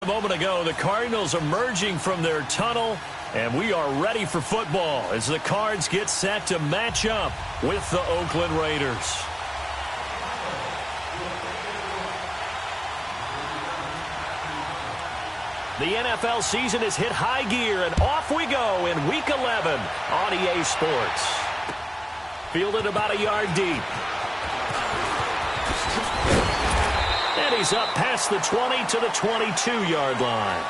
moment ago, the Cardinals emerging from their tunnel, and we are ready for football as the Cards get set to match up with the Oakland Raiders. The NFL season has hit high gear, and off we go in Week 11 on EA Sports. Fielded about a yard deep. And he's up past the 20 to the 22-yard line.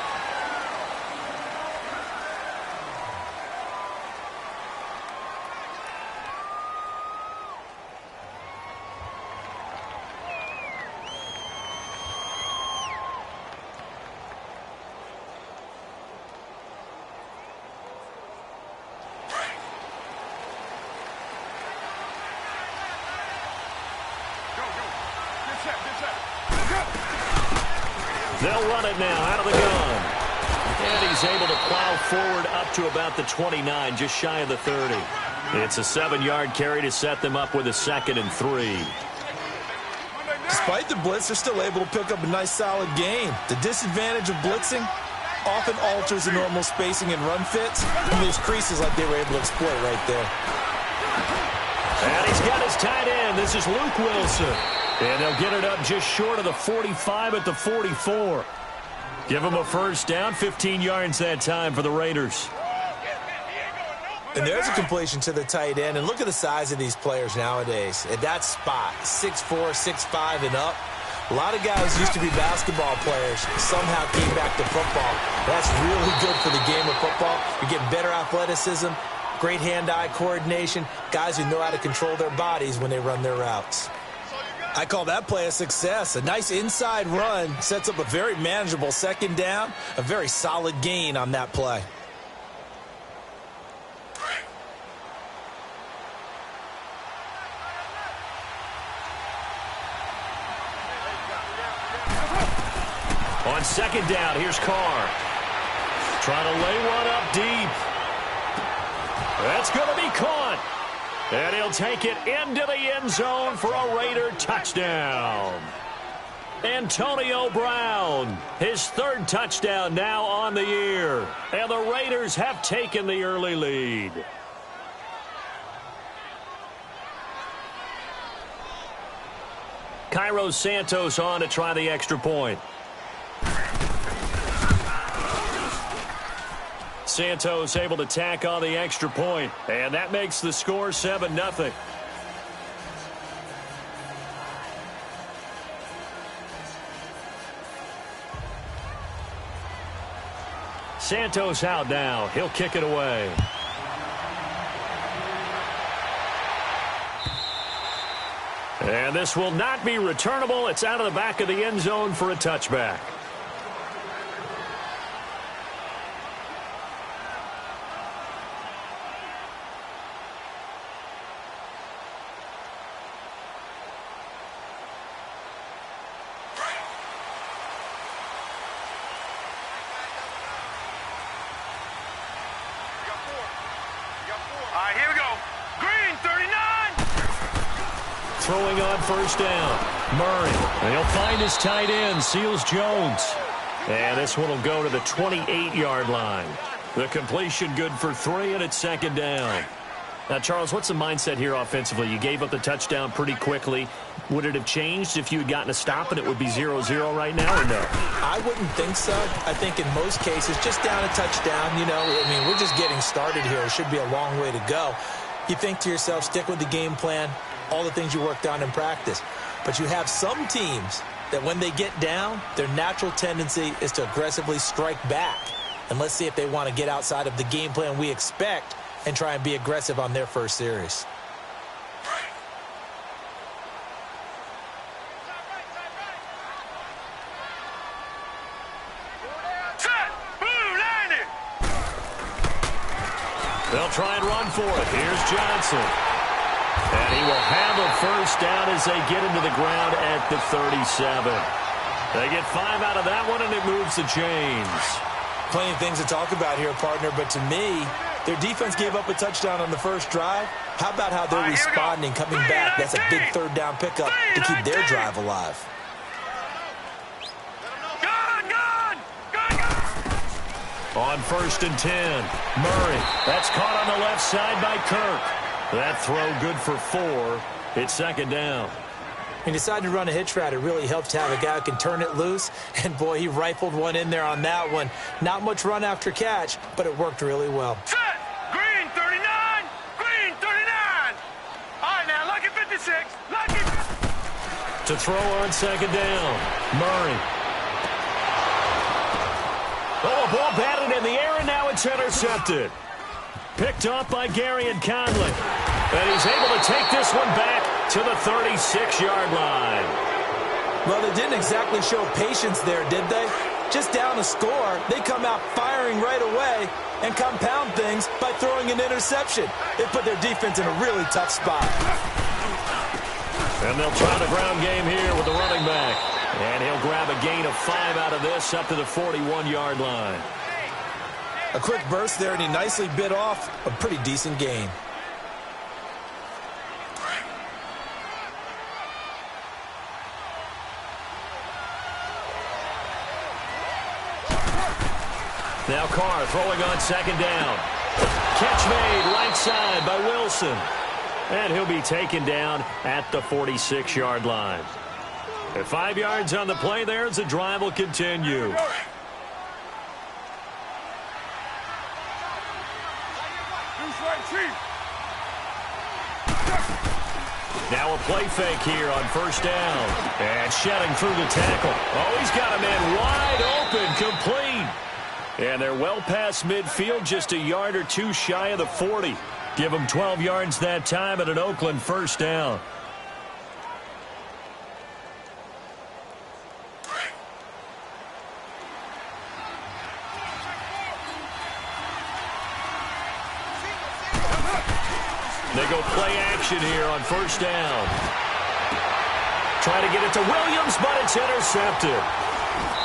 They'll run it now out of the gun. And he's able to plow forward up to about the 29, just shy of the 30. It's a 7-yard carry to set them up with a 2nd and 3. Despite the blitz, they're still able to pick up a nice, solid gain. The disadvantage of blitzing often alters the normal spacing and run fits, and leaves creases like they were able to exploit right there. And he's got his tight end. This is Luke Wilson. And they'll get it up just short of the 45 at the 44. Give him a first down, 15 yards that time for the Raiders. And there's a completion to the tight end. And look at the size of these players nowadays. At that spot, 6'4", 6'5", and up. A lot of guys used to be basketball players, somehow came back to football. That's really good for the game of football. You're getting better athleticism, great hand-eye coordination, guys who know how to control their bodies when they run their routes. I call that play a success. A nice inside run sets up a very manageable 2nd down, a very solid gain on that play. On 2nd down, here's Carr. Trying to lay one up deep. That's going to be caught. And he'll take it into the end zone for a Raider touchdown. Antonio Brown, his 3rd touchdown now on the year. And the Raiders have taken the early lead. Cairo Santos on to try the extra point. Santos able to tack on the extra point, and that makes the score 7-0. Santos out now. He'll kick it away. And this will not be returnable. It's out of the back of the end zone for a touchback. Here we go. Green, 39. Throwing on first down. Murray. And he'll find his tight end, Seals Jones. And this one will go to the 28-yard line. The completion good for 3, and it's 2nd down. Now, Charles, what's the mindset here offensively? You gave up the touchdown pretty quickly. Would it have changed if you had gotten a stop and it would be 0-0 right now, or no? I wouldn't think so. I think in most cases, just down a touchdown, you know, I mean, we're just getting started here. It should be a long way to go. You think to yourself, stick with the game plan, all the things you worked on in practice. But you have some teams that when they get down, their natural tendency is to aggressively strike back. And let's see if they want to get outside of the game plan we expect and try and be aggressive on their first series. They'll try and run for it. Here's Johnson. And he will have a first down as they get into the ground at the 37. They get 5 out of that one, and it moves the chains. Plenty of things to talk about here, partner, but to me, their defense gave up a touchdown on the first drive. How about how they're responding, coming back? That's a big 3rd down pickup to keep their drive alive. Good, good, good. On 1st and 10, Murray. That's caught on the left side by Kirk. That throw good for 4. It's 2nd down. He decided to run a hitch route. It really helps to have a guy who can turn it loose. And, boy, he rifled one in there on that one. Not much run after catch, but it worked really well. Set! Green 39! Green 39! All right, now, lucky 56. Lucky. To throw on 2nd down, Murray. Oh, a ball batted in the air, and now it's intercepted. Picked off by Gary and Conley. And he's able to take this one back to the 36-yard line. Well, they didn't exactly show patience there, did they? Just down a score, they come out firing right away and compound things by throwing an interception. They put their defense in a really tough spot. And they'll try the ground game here with the running back. And he'll grab a gain of 5 out of this up to the 41-yard line. A quick burst there, and he nicely bit off a pretty decent gain. Now Carr throwing on 2nd down. Catch made right side by Wilson. And he'll be taken down at the 46-yard line. At 5 yards on the play there as the drive will continue. Now a play fake here on 1st down. And shedding through the tackle. Oh, he's got a man wide open, complete. And they're well past midfield, just a yard or 2 shy of the 40. Give them 12 yards that time at an Oakland 1st down. They go play action here on 1st down. Try to get it to Williams, but it's intercepted.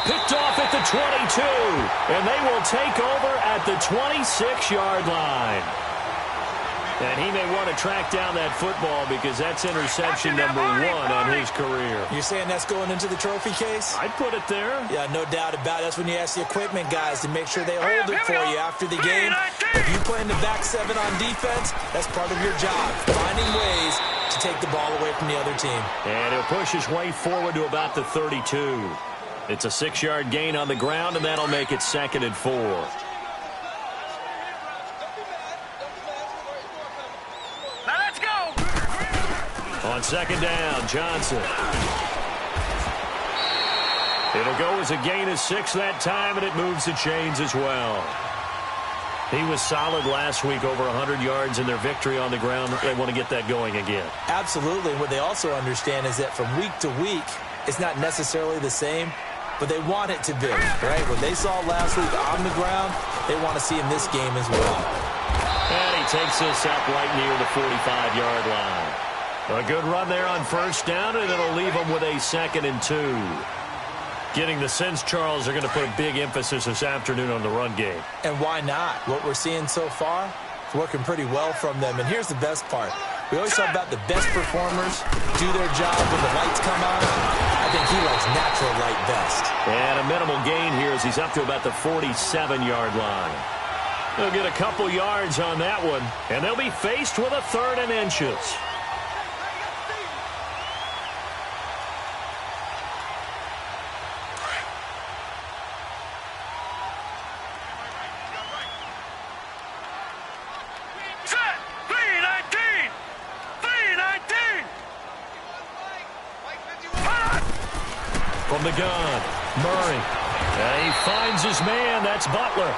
Picked off at the 22, and they will take over at the 26-yard line. And he may want to track down that football because that's interception number 1 on his career. You're saying that's going into the trophy case? I'd put it there. Yeah, no doubt about it. That's when you ask the equipment guys to make sure they hold it for you after the game. If you play in the back 7 on defense, that's part of your job, finding ways to take the ball away from the other team. And he'll push his way forward to about the 32. It's a 6-yard gain on the ground, and that'll make it 2nd and 4. On 2nd down, Johnson. It'll go as a gain of 6 that time, and it moves the chains as well. He was solid last week, over 100 yards in their victory on the ground. They want to get that going again. Absolutely. What they also understand is that from week to week, it's not necessarily the same, but they want it to be, right? What they saw last week on the ground, they want to see in this game as well. And he takes this up right near the 45-yard line. A good run there on 1st down, and it'll leave them with a 2nd and 2. Getting the sense, Charles, are going to put a big emphasis this afternoon on the run game. And why not? What we're seeing so far, it's working pretty well from them. And here's the best part. We always talk about the best performers do their job when the lights come on. I think he likes natural light best. And a minimal gain here as he's up to about the 47-yard line. They'll get a couple yards on that one, and they'll be faced with a 3rd and inches. From the gun, Murray. And he finds his man. That's Butler.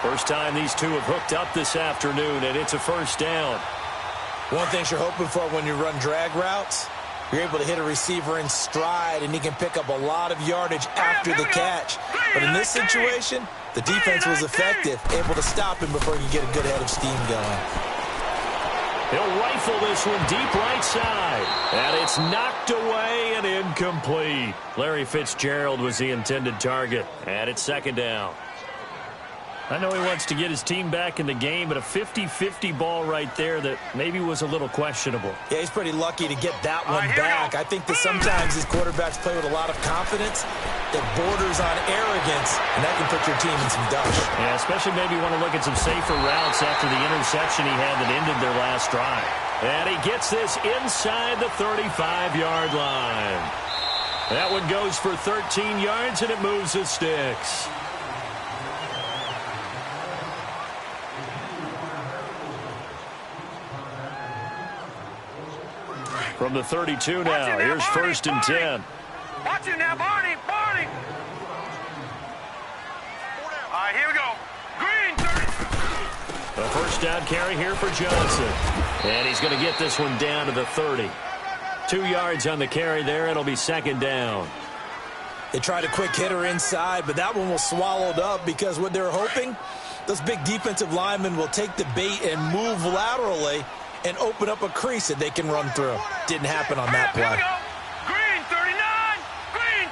First time these two have hooked up this afternoon, and it's a 1st down. One thing you're hoping for when you run drag routes, you're able to hit a receiver in stride, and he can pick up a lot of yardage after the catch. But in this situation, the defense was effective, able to stop him before he could get a good head of steam going. He'll rifle this one deep right side. And it's knocked away and incomplete. Larry Fitzgerald was the intended target. And it's 2nd down. I know he wants to get his team back in the game, but a 50-50 ball right there that maybe was a little questionable. Yeah, he's pretty lucky to get that one back. I think that sometimes these quarterbacks play with a lot of confidence that borders on arrogance, and that can put your team in some dust. Yeah, especially maybe want to look at some safer routes after the interception he had that ended their last drive. And he gets this inside the 35-yard line. That one goes for 13 yards, and it moves the sticks. From the 32 now, here's first and 10. Watch it now, Barney. All right, here we go. Green, 30. A first down carry here for Johnson. And he's going to get this one down to the 30. 2 yards on the carry there. It'll be second down. They tried a quick hitter inside, but that one was swallowed up because what they're hoping, those big defensive linemen will take the bait and move laterally and open up a crease that they can run through. Didn't happen on that play. Here we go. Green, 39. Green,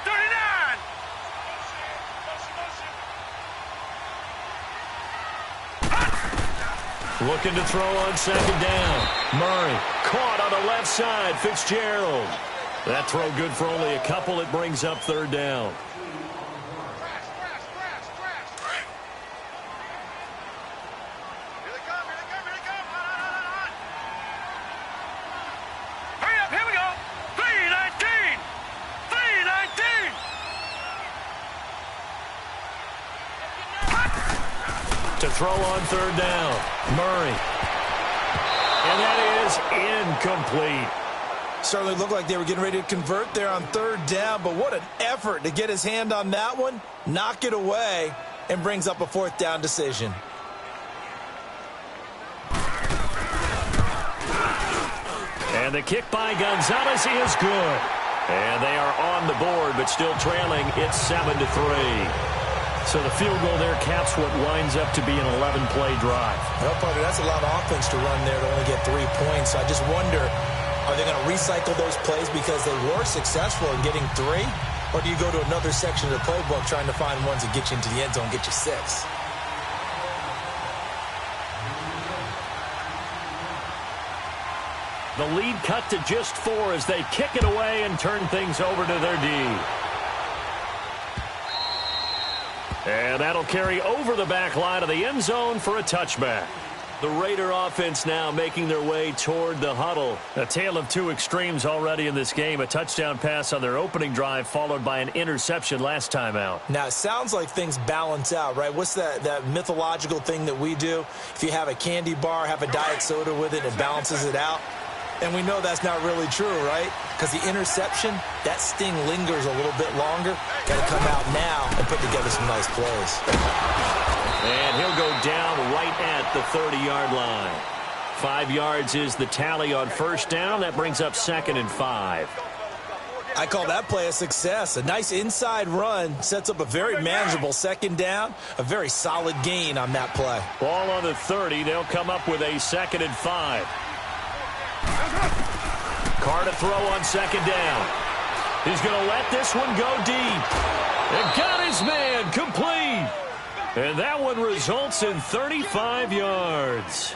39. Looking to throw on second down. Murray caught on the left side. Fitzgerald. That throw good for only a couple. It brings up third down. To throw on third down. Murray. And that is incomplete. Certainly looked like they were getting ready to convert there on third down, but what an effort to get his hand on that one, knock it away, and brings up a fourth down decision. And the kick by Gonzalez is good. And they are on the board, but still trailing. It's 7-3. So the field goal there caps what winds up to be an 11-play drive. Well, partner, that's a lot of offense to run there to only get 3 points. So I just wonder, are they going to recycle those plays because they were successful in getting 3? Or do you go to another section of the playbook trying to find ones that get you into the end zone, get you 6? The lead cut to just 4 as they kick it away and turn things over to their D. And that'll carry over the back line of the end zone for a touchback. The Raider offense now making their way toward the huddle. A tale of two extremes already in this game. A touchdown pass on their opening drive followed by an interception last time out. Now, it sounds like things balance out, right? What's that mythological thing that we do? If you have a candy bar, have a diet soda with it, it balances it out. And we know that's not really true, right? Because the interception, that sting lingers a little bit longer. Got to come out now and put together some nice plays. And he'll go down right at the 30-yard line. 5 yards is the tally on first down. That brings up 2nd and 5. I call that play a success. A nice inside run sets up a very manageable second down. A very solid gain on that play. Ball on the 30. They'll come up with a 2nd and 5. Carr to throw on second down. He's going to let this one go deep. And got his man complete. And that one results in 35 yards.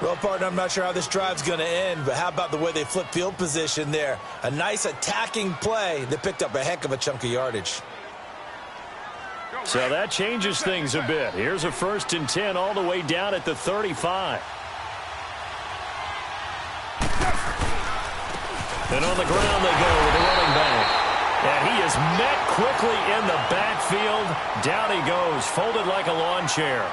Well, partner, I'm not sure how this drive's going to end, but how about the way they flip field position there? A nice attacking play that picked up a heck of a chunk of yardage. So that changes things a bit. Here's a 1st and 10 all the way down at the 35. And on the ground they go with the running back. And he is met quickly in the backfield. Down he goes, folded like a lawn chair.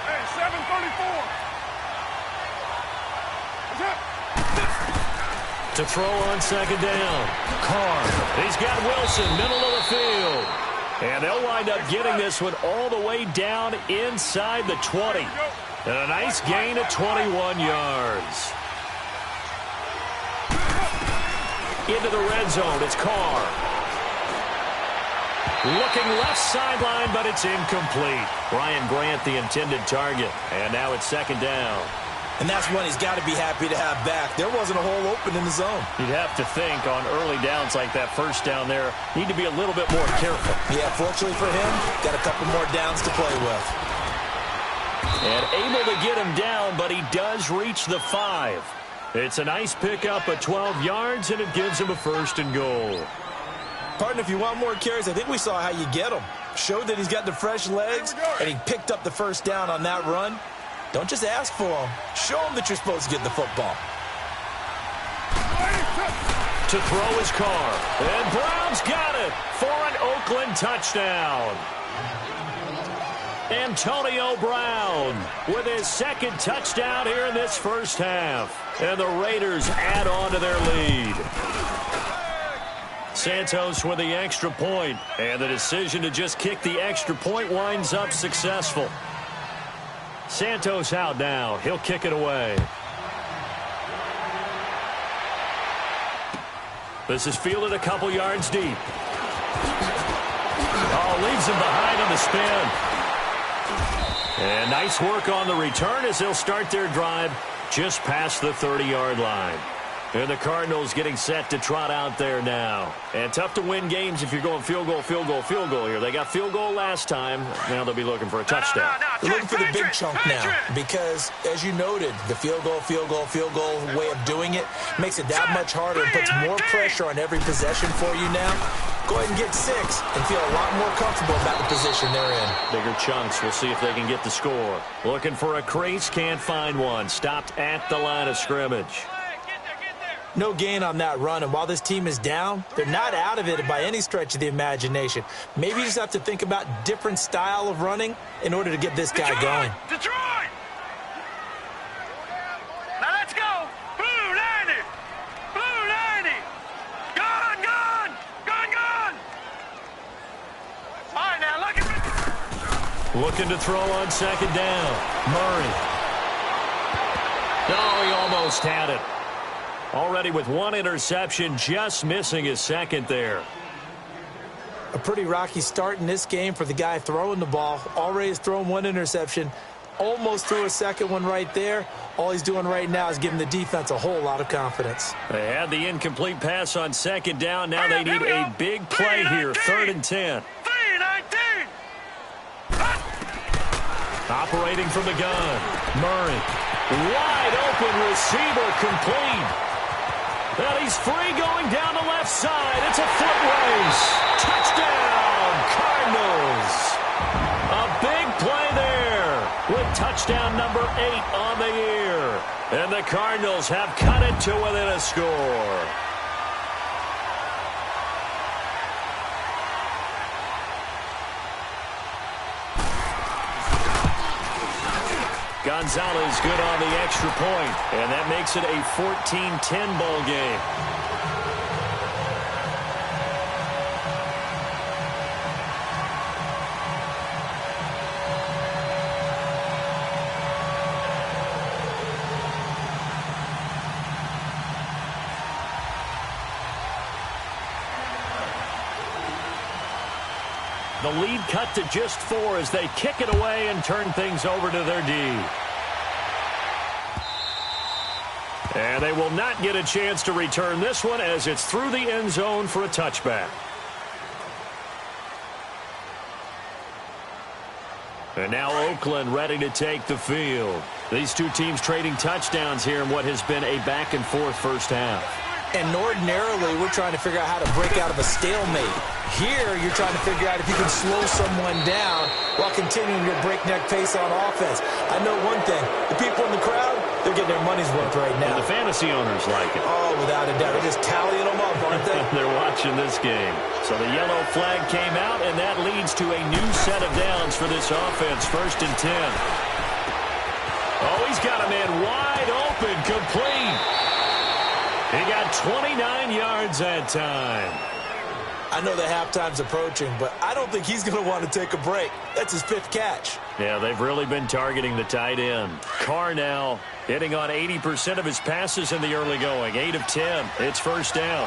Hey, 7:34. To throw on second down. Carr. He's got Wilson, middle of the field. And they'll wind up getting this one all the way down inside the 20. And a nice gain of 21 yards. Into the red zone, it's Carr. Looking left sideline, but it's incomplete. Ryan Grant, the intended target. And now it's 2nd down. And that's one he's got to be happy to have back. There wasn't a hole open in the zone. You'd have to think on early downs like that first down there, need to be a little bit more careful. Yeah, fortunately for him, got a couple more downs to play with. And able to get him down, but he does reach the 5. It's a nice pickup of 12 yards, and it gives him a 1st and goal. Partner, if you want more carries, I think we saw how you get him. Showed that he's got the fresh legs, and he picked up the first down on that run. Don't just ask for him. Show him that you're supposed to get the football. To throw his car. And Brown's got it for an Oakland touchdown. Antonio Brown with his 2nd touchdown here in this first half. And the Raiders add on to their lead. Santos with the extra point. And the decision to just kick the extra point winds up successful. Santos out now. He'll kick it away. This is fielded a couple yards deep. Oh, leaves him behind on the spin. And nice work on the return as they'll start their drive just past the 30-yard line. And the Cardinals getting set to trot out there now. And tough to win games if you're going field goal, field goal, field goal here. They got field goal last time. Now they'll be looking for a touchdown. They're looking for the big chunk now because, as you noted, the field goal way of doing it makes it that much harder and puts more pressure on every possession for you now. Go ahead and get 6 and feel a lot more comfortable about the position they're in. Bigger chunks. We'll see if they can get the score. Looking for a crease, can't find one. Stopped at the line of scrimmage. No gain on that run, and while this team is down, they're not out of it by any stretch of the imagination. Maybe you just have to think about different style of running in order to get this guy going. Detroit! Now let's go! Blue 90! Blue 90! Gone! Gone! Gone! Gone! All right, now look at me. Looking to throw on 2nd down. Murray. Oh, he almost had it. Already with 1 interception, just missing his 2nd there. A pretty rocky start in this game for the guy throwing the ball. Already has thrown 1 interception. Almost threw a 2nd one right there. All he's doing right now is giving the defense a whole lot of confidence. They had the incomplete pass on 2nd down. Now they need a big play here. 3rd and 10. 3-19! Operating from the gun. Murray. Wide open receiver complete. And he's free going down the left side. It's a foot race. Touchdown, Cardinals. A big play there with touchdown number 8 on the year. And the Cardinals have cut it to within a score. Gonzalez good on the extra point, and that makes it a 14-10 ball game. The lead cut to just 4 as they kick it away and turn things over to their D. And they will not get a chance to return this one as it's through the end zone for a touchback. And now Oakland ready to take the field. These two teams trading touchdowns here in what has been a back-and-forth first half. And ordinarily, we're trying to figure out how to break out of a stalemate. Here, you're trying to figure out if you can slow someone down while continuing your breakneck pace on offense. I know one thing. The people in the crowd, they're getting their money's worth right now. And the fantasy owners like it. Oh, without a doubt. They're just tallying them up, aren't they? They're watching this game. So the yellow flag came out, and that leads to a new set of downs for this offense. 1st and 10. Oh, he's got a man wide open, complete. He got 29 yards that time. I know the halftime's approaching, but I don't think he's going to want to take a break. That's his 5th catch. Yeah, they've really been targeting the tight end. Carr now hitting on 80% of his passes in the early going. 8 of 10. It's 1st down.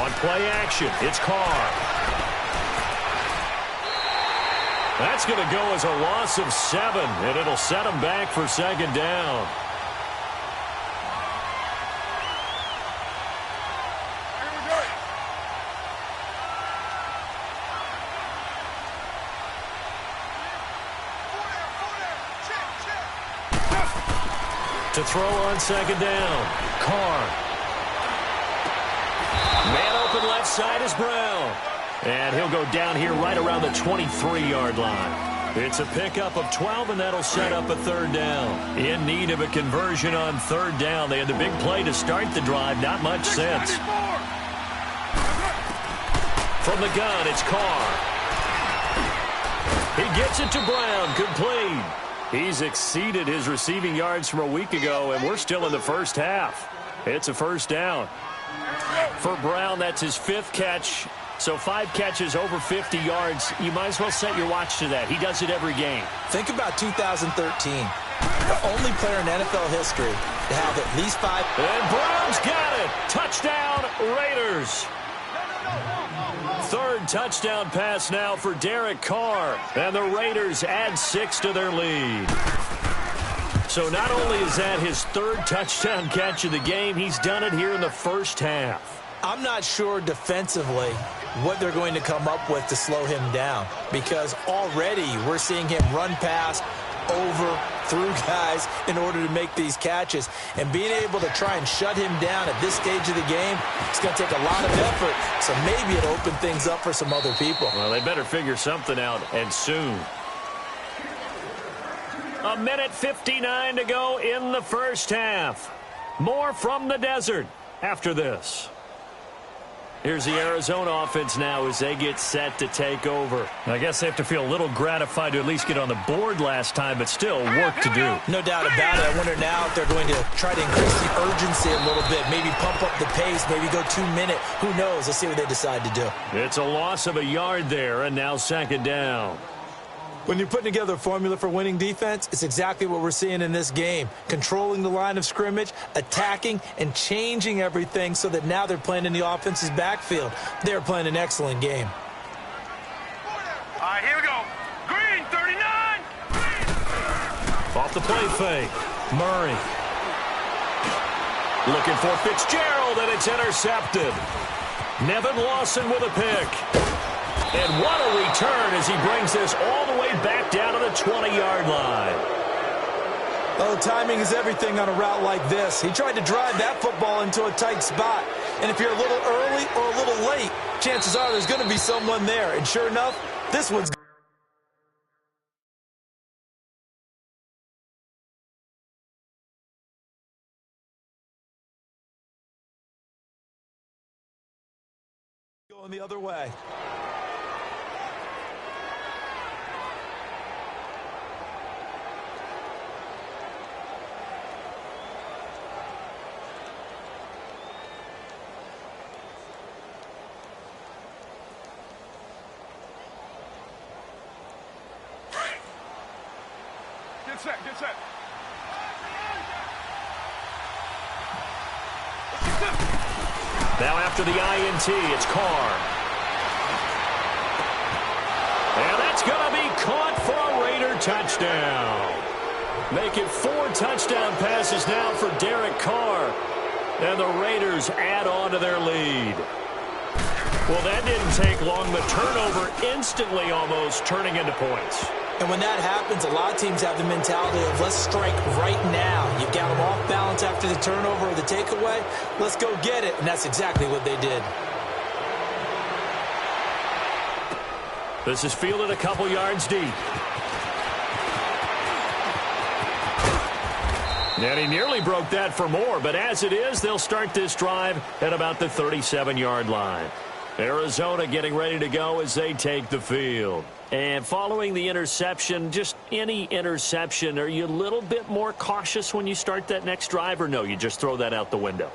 On play action, it's Carr. That's going to go as a loss of 7, and it'll set them back for second down. To throw on second down, Carr. Man open left side is Brown. And he'll go down here right around the 23-yard line. It's a pickup of 12, and that'll set up a third down. In need of a conversion on third down. They had the big play to start the drive. Not much sense. From the gun, it's Carr. He gets it to Brown. Complete. He's exceeded his receiving yards from a week ago, and we're still in the first half. It's a first down. For Brown, that's his 5th catch. So 5 catches over 50 yards. You might as well set your watch to that. He does it every game. Think about 2013. The only player in NFL history to have at least 5. And Brown's got it. Touchdown, Raiders. Third touchdown pass now for Derek Carr. And the Raiders add 6 to their lead. So not only is that his 3rd touchdown catch of the game, he's done it here in the first half. I'm not sure defensively what they're going to come up with to slow him down, because already we're seeing him run past, over, through guys in order to make these catches. And being able to try and shut him down at this stage of the game, it's going to take a lot of effort. So maybe it'll open things up for some other people. Well, they better figure something out, and soon. 1:59 to go in the first half. More from the desert after this. Here's the Arizona offense now as they get set to take over. I guess they have to feel a little gratified to at least get on the board last time, but still work to do. No doubt about it. I wonder now if they're going to try to increase the urgency a little bit, maybe pump up the pace, maybe go 2-minute. Who knows? Let's see what they decide to do. It's a loss of a yard there, and now second down. When you're putting together a formula for winning defense, it's exactly what we're seeing in this game. Controlling the line of scrimmage, attacking, and changing everything so that now they're playing in the offense's backfield. They're playing an excellent game. All right, here we go. Green, 39. Off the play fake. Murray. Looking for Fitzgerald, and it's intercepted. Nevin Lawson with a pick. And what a return as he brings this all the way back down to the 20-yard line. Oh, timing is everything on a route like this. He tried to drive that football into a tight spot. And if you're a little early or a little late, chances are there's going to be someone there. And sure enough, this one's going the other way. Get set, get set. Now after the INT, it's Carr. And that's going to be caught for a Raider touchdown. Make it 4 touchdown passes now for Derek Carr. And the Raiders add on to their lead. Well, that didn't take long. The turnover instantly almost turning into points. And when that happens, a lot of teams have the mentality of let's strike right now. You've got them off balance after the turnover or the takeaway. Let's go get it. And that's exactly what they did. This is fielded a couple yards deep. And he nearly broke that for more, but as it is, they'll start this drive at about the 37-yard line. Arizona getting ready to go as they take the field. And following the interception, just any interception, are you a little bit more cautious when you start that next drive, or no, you just throw that out the window?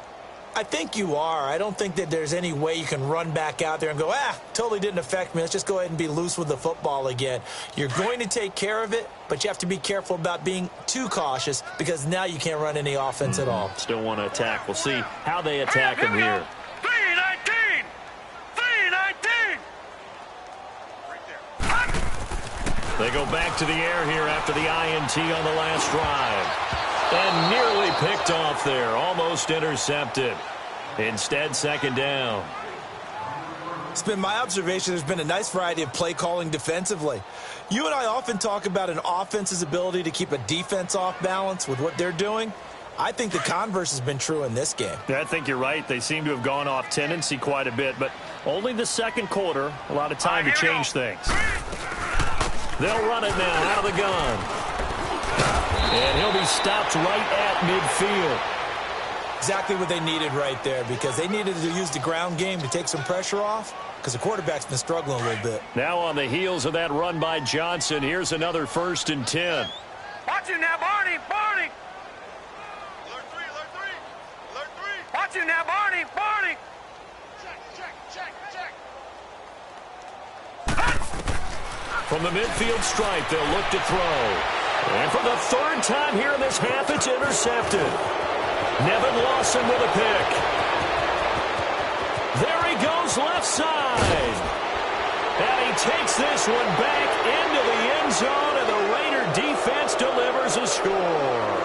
I think you are. I don't think that there's any way you can run back out there and go, totally didn't affect me. Let's just go ahead and be loose with the football again. You're going to take care of it, but you have to be careful about being too cautious because now you can't run any offense at all. Still want to attack. We'll see how they attack him here. 319! 319! Right there. They go back to the air here after the INT on the last drive. And nearly picked off there. Almost intercepted. Instead, second down. It's been my observation there's been a nice variety of play calling defensively. You and I often talk about an offense's ability to keep a defense off balance with what they're doing. I think the converse has been true in this game. I think you're right. They seem to have gone off tendency quite a bit, but only the second quarter, a lot of time to change things. They'll run it now out of the gun. And he'll be stopped right at midfield. Exactly what they needed right there, because they needed to use the ground game to take some pressure off, because the quarterback's been struggling a little bit. Now on the heels of that run by Johnson, here's another 1st and 10. Watch it now, Barney. Barney. Alert three. Watch it now, Barney. Barney. Check. From the midfield stripe, they'll look to throw. And for the 3rd time here in this half, it's intercepted. Nevin Lawson with a pick. There he goes left side. And he takes this one back into the end zone, and the Raider defense delivers a score.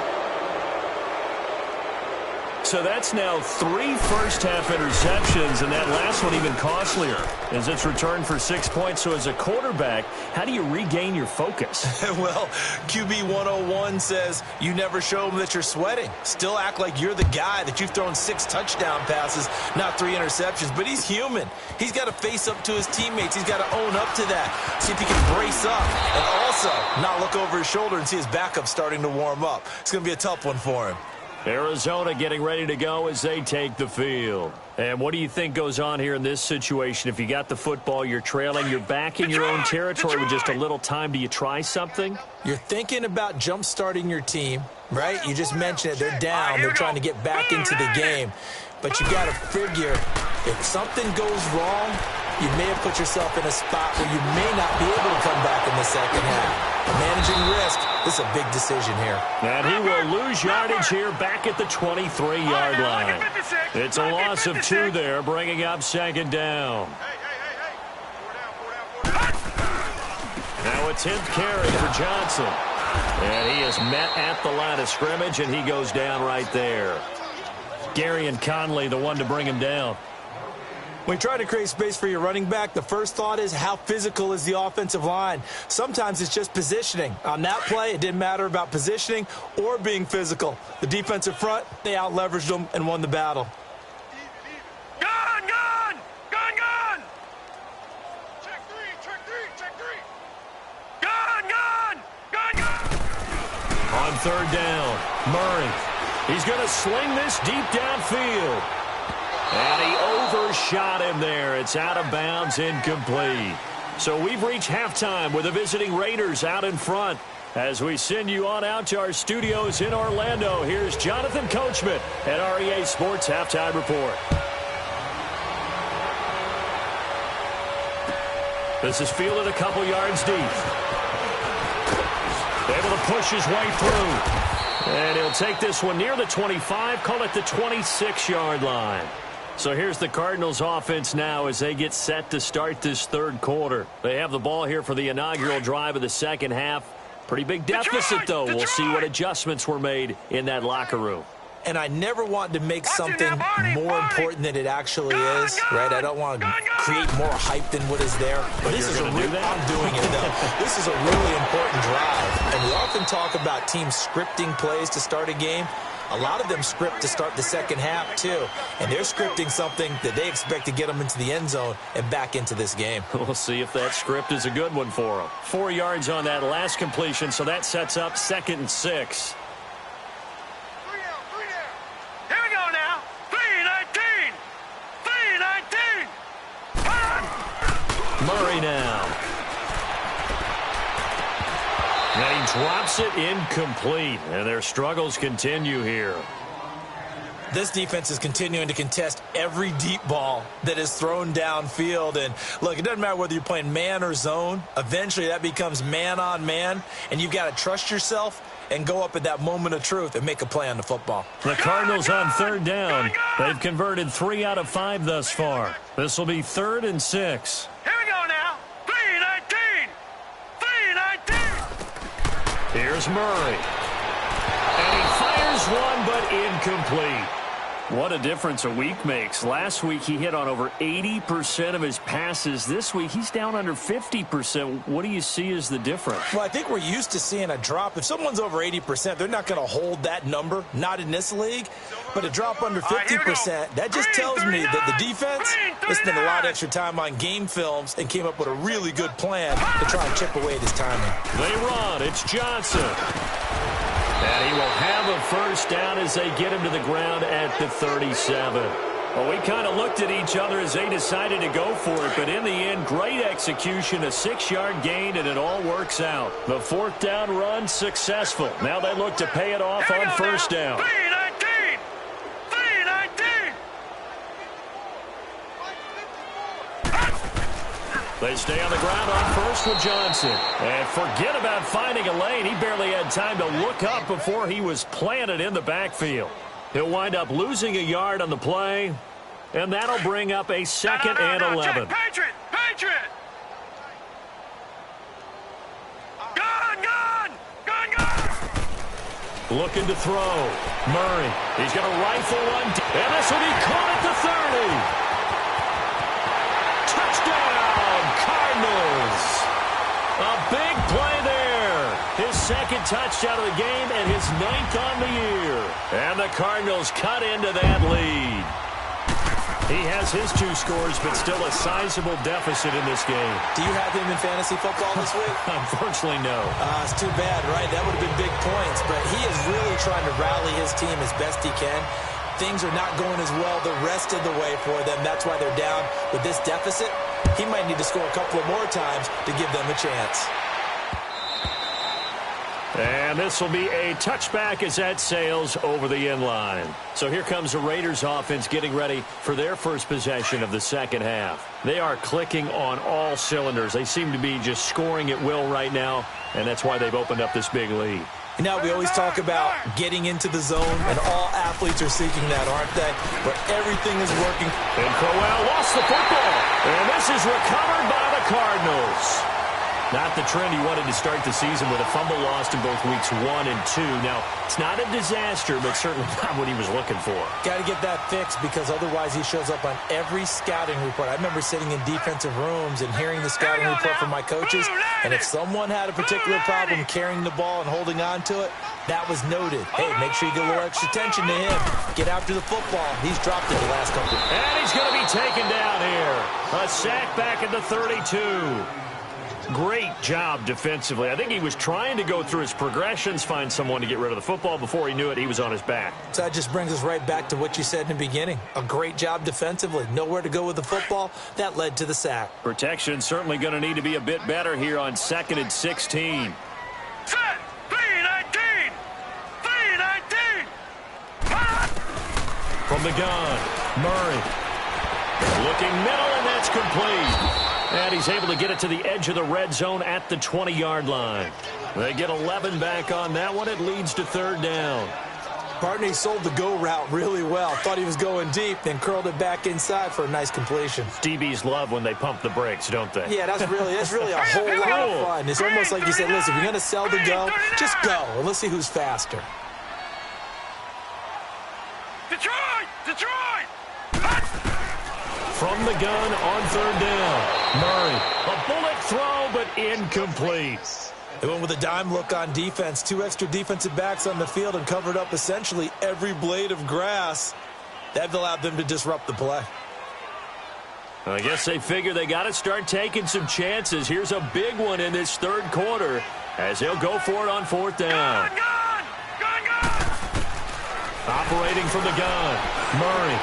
So that's now 3 first-half interceptions, and that last one even costlier as it's returned for 6 points. So as a quarterback, how do you regain your focus? Well, QB 101 says you never show them that you're sweating. Still act like you're the guy, that you've thrown 6 touchdown passes, not 3 interceptions. But he's human. He's got to face up to his teammates. He's got to own up to that. See if he can brace up and also not look over his shoulder and see his backup starting to warm up. It's going to be a tough one for him. Arizona getting ready to go as they take the field. And what do you think goes on here in this situation? If you got the football, you're trailing, you're back in your own territory with just a little time. Do you try something? You're thinking about jump-starting your team, right? You just mentioned it. They're down. They're trying to get back into the game. But you got to figure, if something goes wrong, you may have put yourself in a spot where you may not be able to come back in the second half. Managing risk, this is a big decision here. And he will lose yardage here back at the 23-yard line. It's a loss of 2 there, bringing up second down. Hey. 4 down. Now a 10th carry for Johnson. And he is met at the line of scrimmage, and he goes down right there. Gary and Conley, the one to bring him down. When you try to create space for your running back, the first thought is how physical is the offensive line. Sometimes it's just positioning. On that play, it didn't matter about positioning or being physical. The defensive front, they out-leveraged them and won the battle. Gun! Check three. Gun! On 3rd down, Murray. He's going to sling this deep downfield. And he overshot him there. It's out of bounds, incomplete. So we've reached halftime with the visiting Raiders out in front. As we send you on out to our studios in Orlando, here's Jonathan Coachman at REA Sports Halftime Report. This is fielded a couple yards deep. Able to push his way through. And he'll take this one near the 25, call it the 26-yard line. So here's the Cardinals offense now as they get set to start this 3rd quarter. They have the ball here for the inaugural drive of the second half. Pretty big deficit, though. We'll see what adjustments were made in that locker room. And I never want to make something more important than it actually is, right? I don't want to create more hype than what is there. But this is I'm doing it, though. This is a really important drive. And we often talk about teams scripting plays to start a game. A lot of them script to start the second half, too. And they're scripting something that they expect to get them into the end zone and back into this game. We'll see if that script is a good one for them. 4 yards on that last completion, so that sets up 2nd and 6. 3 down. Here we go now. 3-19. Murray now. And he drops it incomplete. And their struggles continue here. This defense is continuing to contest every deep ball that is thrown downfield. And, look, it doesn't matter whether you're playing man or zone. Eventually, that becomes man-on-man, and you've got to trust yourself and go up at that moment of truth and make a play on the football. The Cardinals on 3rd down. They've converted 3 out of 5 thus far. This will be 3rd and 6. Here we go now. 3-19. Here's Murray. And he fires one, but incomplete. What a difference a week makes. Last week, he hit on over 80% of his passes. This week, he's down under 50%. What do you see as the difference? Well, I think we're used to seeing a drop. If someone's over 80%, they're not going to hold that number, not in this league. But a drop under 50%, that just tells me that the defense has spent a lot of extra time on game films and came up with a really good plan to try and chip away at his timing. They run. It's Johnson. And he will have a first down as they get him to the ground at the 37. Well, we kind of looked at each other as they decided to go for it, but in the end, great execution, a 6-yard gain, and it all works out. The fourth down run successful. Now they look to pay it off on first down. They stay on the ground on first with Johnson. And forget about finding a lane. He barely had time to look up before he was planted in the backfield. He'll wind up losing a yard on the play, and that'll bring up a second and 11. Patriot! Patriot! Gun! Looking to throw. Murray. He's going to rifle one. And this will be caught at the 30. Touchdown, Cardinals. A big play there. His second touchdown of the game and his 9th on the year. And the Cardinals cut into that lead. He has his 2 scores, but still a sizable deficit in this game. Do you have him in fantasy football this week? Unfortunately, no. It's too bad, right? That would have been big points. But he is really trying to rally his team as best he can. Things are not going as well the rest of the way for them. That's why they're down with this deficit. He might need to score a couple of more times to give them a chance. And this will be a touchback as that sails over the end line. So here comes the Raiders offense getting ready for their first possession of the second half. They are clicking on all cylinders. They seem to be just scoring at will right now, and that's why they've opened up this big lead. You know, we always talk about getting into the zone, and all athletes are seeking that, aren't they? Where everything is working. And Crowell lost the football. And this is recovered by the Cardinals. Not the trend he wanted to start the season with a fumble lost in both weeks 1 and 2. Now, it's not a disaster, but certainly not what he was looking for. Got to get that fixed because otherwise he shows up on every scouting report. I remember sitting in defensive rooms and hearing the scouting report from my coaches, and if someone had a particular problem carrying the ball and holding on to it, that was noted. Hey, make sure you get a little extra attention to him. Get after the football. He's dropped it the last couple. And he's going to be taken down here. A sack back at the 32. Great job defensively. I think he was trying to go through his progressions, find someone to get rid of the football. Before he knew it, he was on his back. So that just brings us right back to what you said in the beginning. A great job defensively. Nowhere to go with the football. That led to the sack. Protection certainly going to need to be a bit better here on 2nd and 16. Set! 3-19! 3-19! From the gun, Murray. Looking middle, and that's complete. And he's able to get it to the edge of the red zone at the 20-yard line. They get 11 back on that one. It leads to 3rd down. Partner, he sold the go route really well. Thought he was going deep, then curled it back inside for a nice completion. DBs love when they pump the brakes, don't they? Yeah, that's really a whole lot of fun. It's almost like you said, listen, if you're going to sell the go, just go. And let's see who's faster. Detroit! From the gun on 3rd down. Murray, a bullet throw, but incomplete. They went with a dime look on defense. 2 extra defensive backs on the field and covered up essentially every blade of grass. That allowed them to disrupt the play. I guess they figure they got to start taking some chances. Here's a big one in this 3rd quarter as he'll go for it on 4th down. Gun! Operating from the gun, Murray.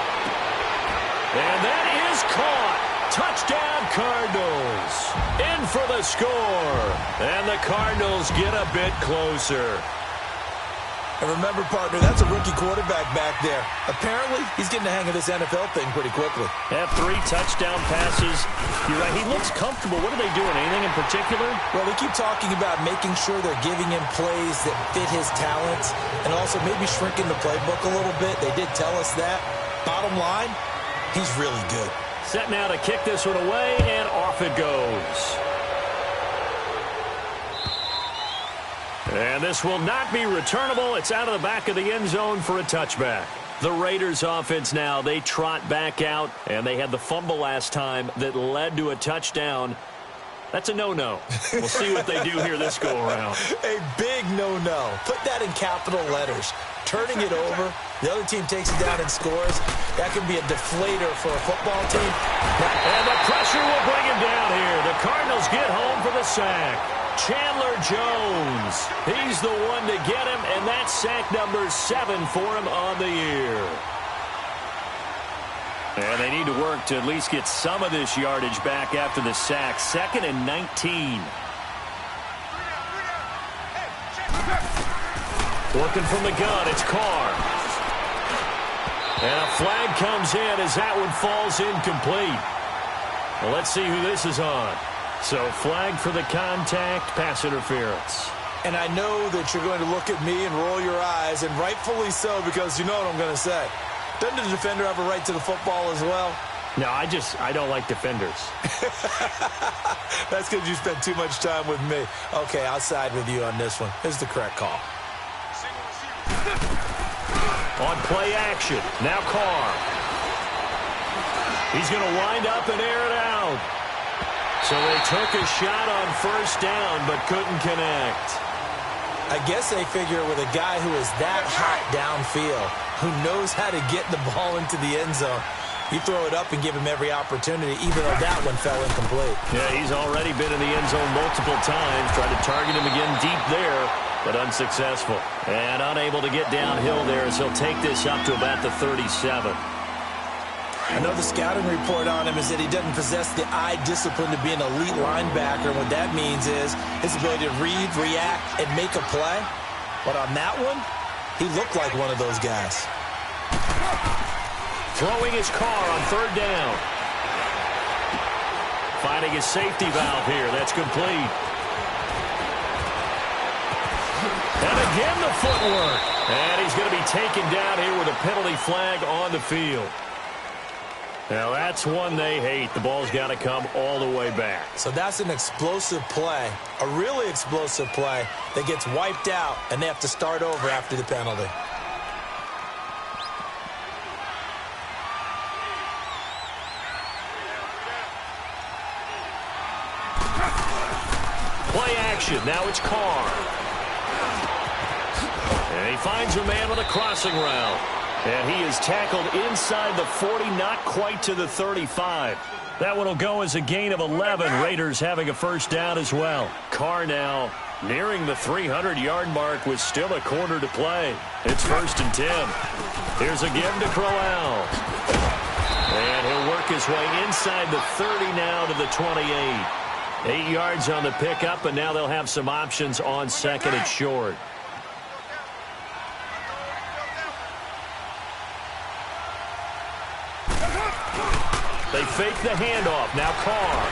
And that is caught. Touchdown, Cardinals. In for the score. And the Cardinals get a bit closer. And remember, partner, that's a rookie quarterback back there. Apparently, he's getting the hang of this NFL thing pretty quickly. Have 3 touchdown passes. You're right, he looks comfortable. What are they doing? Anything in particular? Well, they keep talking about making sure they're giving him plays that fit his talents and also maybe shrinking the playbook a little bit. They did tell us that. Bottom line, he's really good. Set now to kick this one away, and off it goes. And this will not be returnable. It's out of the back of the end zone for a touchback. The Raiders offense now, they trot back out, and they had the fumble last time that led to a touchdown. That's a no-no. We'll see what they do here this go-around. A big no-no. Put that in capital letters. Turning it over, the other team takes it down and scores. That can be a deflator for a football team. And the pressure will bring him down here. The Cardinals get home for the sack. Chandler Jones. He's the one to get him, and that's sack number 7 for him on the year. And they need to work to at least get some of this yardage back after the sack. 2nd and 19. Working from the gun, it's Carr. And a flag comes in as that one falls incomplete. Well, let's see who this is on. So flag for the contact, pass interference. And I know that you're going to look at me and roll your eyes, and rightfully so, because you know what I'm going to say. Doesn't the defender have a right to the football as well? No, I don't like defenders. That's because you spent too much time with me. Okay, I'll side with you on this one. Here's the correct call. On play action, now Carr. He's going to wind up and air it out. So they took a shot on first down, but couldn't connect. I guess they figure with a guy who is that hot downfield, who knows how to get the ball into the end zone, you throw it up and give him every opportunity, even though that one fell incomplete. Yeah, he's already been in the end zone multiple times, tried to target him again deep there, but unsuccessful. And unable to get downhill there as he'll take this up to about the 37. I know the scouting report on him is that he doesn't possess the eye discipline to be an elite linebacker. What that means is his ability to read, react, and make a play. But on that one, he looked like one of those guys. Throwing his Carr on third down. Finding his safety valve here. That's complete. And again the footwork. And he's going to be taken down here with a penalty flag on the field. Now, that's one they hate. The ball's got to come all the way back. So that's an explosive play, a really explosive play that gets wiped out, and they have to start over after the penalty. Play action. Now it's Carr. And he finds a man with a crossing route. And he is tackled inside the 40, not quite to the 35. That one will go as a gain of 11. Raiders having a first down as well. Carr now nearing the 300-yard mark with still a quarter to play. It's 1st and 10. Here's a give to Crowell. And he'll work his way inside the 30 now to the 28. 8 yards on the pickup, and now they'll have some options on 2nd and short. They fake the handoff. Now Carr.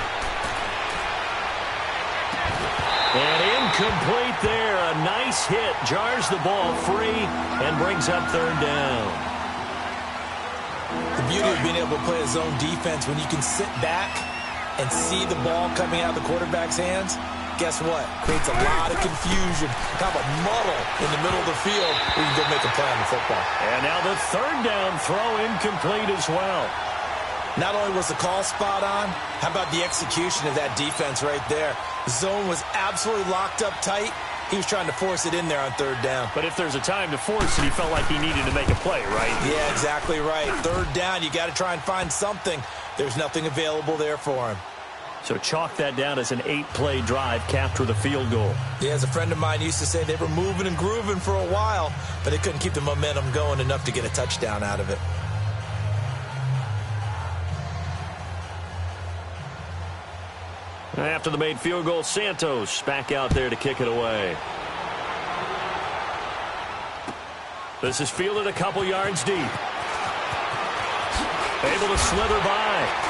And incomplete there. A nice hit. Jars the ball free and brings up 3rd down. The beauty of being able to play a zone defense when you can sit back and see the ball coming out of the quarterback's hands, guess what? Creates a lot of confusion, kind of a muddle in the middle of the field where you can go make a play on the football. And now the 3rd down throw incomplete as well. Not only was the call spot on, how about the execution of that defense right there? The zone was absolutely locked up tight. He was trying to force it in there on 3rd down. But if there's a time to force it, he felt like he needed to make a play, right? Yeah, exactly right. 3rd down, you got to try and find something. There's nothing available there for him. So chalk that down as an 8-play drive, capped with a field goal. Yeah, as a friend of mine used to say, they were moving and grooving for a while, but they couldn't keep the momentum going enough to get a touchdown out of it. After the made field goal, Santos back out there to kick it away. This is fielded a couple yards deep. Able to slither by.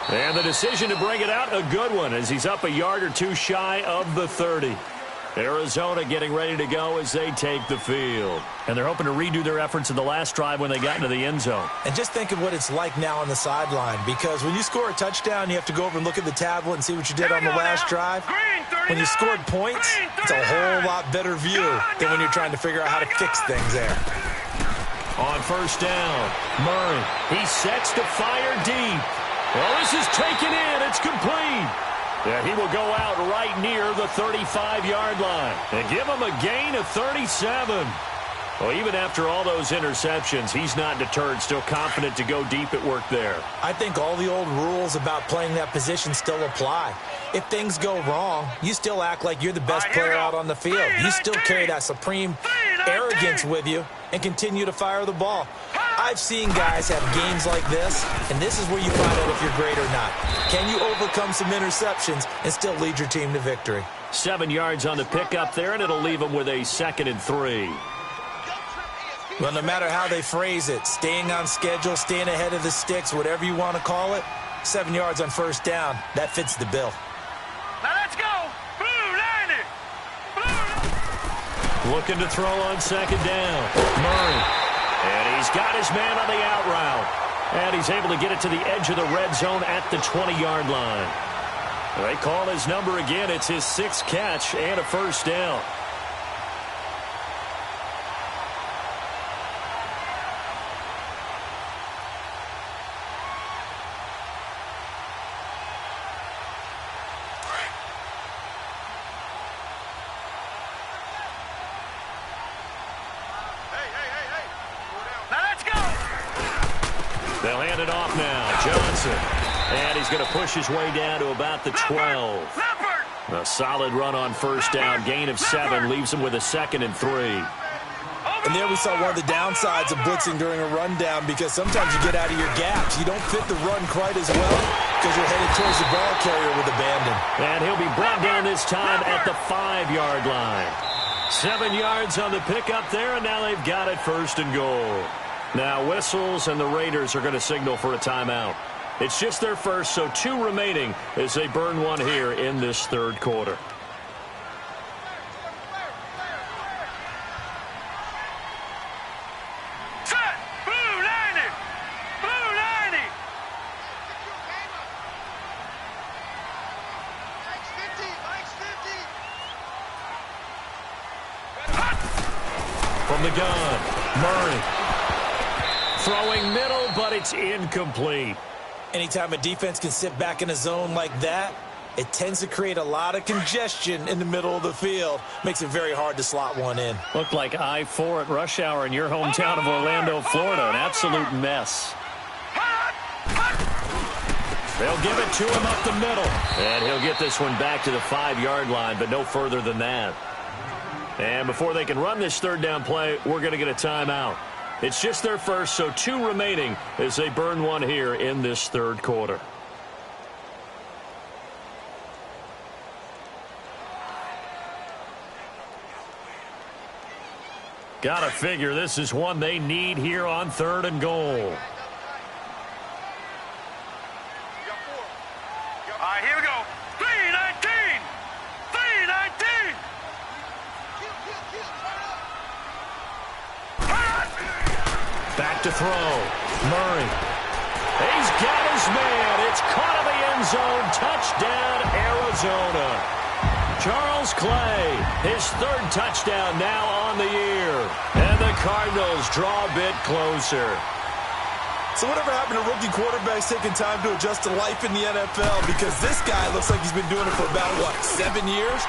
And the decision to bring it out, a good one, as he's up a yard or two shy of the 30. Arizona getting ready to go as they take the field. And they're hoping to redo their efforts in the last drive when they got into the end zone. And just think of what it's like now on the sideline, because when you score a touchdown, you have to go over and look at the tablet and see what you did on the last drive. When you scored points, it's a whole lot better view than when you're trying to figure out how to fix things there. On first down, Murray. He sets to fire deep. Well, this is taken in. It's complete. Yeah, he will go out right near the 35-yard line and give him a gain of 37. Well, even after all those interceptions, he's not deterred, still confident to go deep at work there. I think all the old rules about playing that position still apply. If things go wrong, you still act like you're the best player out on the field. You still carry that supreme arrogance with you and continue to fire the ball. I've seen guys have games like this, and this is where you find out if you're great or not. Can you overcome some interceptions and still lead your team to victory? 7 yards on the pickup there, and it'll leave them with a 2nd and 3. Well, no matter how they phrase it, staying on schedule, staying ahead of the sticks, whatever you want to call it, 7 yards on first down, that fits the bill. Now let's go. Blue 90. Blue. Looking to throw on 2nd down. Murray. And he's got his man on the out route. And he's able to get it to the edge of the red zone at the 20-yard line. They call his number again. It's his 6th catch and a first down. They'll hand it off now. Johnson. And he's going to push his way down to about the 12. A solid run on first down. Gain of 7 leaves him with a 2nd and 3. And there we saw one of the downsides of blitzing during a rundown, because sometimes you get out of your gaps. You don't fit the run quite as well because you're headed towards the ball carrier with abandon. And he'll be brought down this time at the 5-yard line. 7 yards on the pickup there, and now they've got it 1st and goal. Now whistles, and the Raiders are going to signal for a timeout. It's just their first, so 2 remaining as they burn one here in this 3rd quarter. Set. Blue 90. Blue 90. Mike's 50. Mike's 50. From the gun, Murray. Throwing middle, but it's incomplete. Anytime a defense can sit back in a zone like that, it tends to create a lot of congestion in the middle of the field. Makes it very hard to slot one in. Looked like I-4 at rush hour in your hometown of Orlando, Florida. An absolute mess. They'll give it to him up the middle. And he'll get this one back to the 5-yard line, but no further than that. And before they can run this 3rd down play, we're going to get a timeout. It's just their first, so 2 remaining as they burn one here in this 3rd quarter. Gotta figure this is one they need here on 3rd and goal. All right, here we go. 319. 319. Back to throw. Murray. He's got his man. It's caught in the end zone. Touchdown, Arizona. Charles Clay, his 3rd touchdown now on the year. And the Cardinals draw a bit closer. So whatever happened to rookie quarterbacks taking time to adjust to life in the NFL? Because this guy looks like he's been doing it for about, 7 years?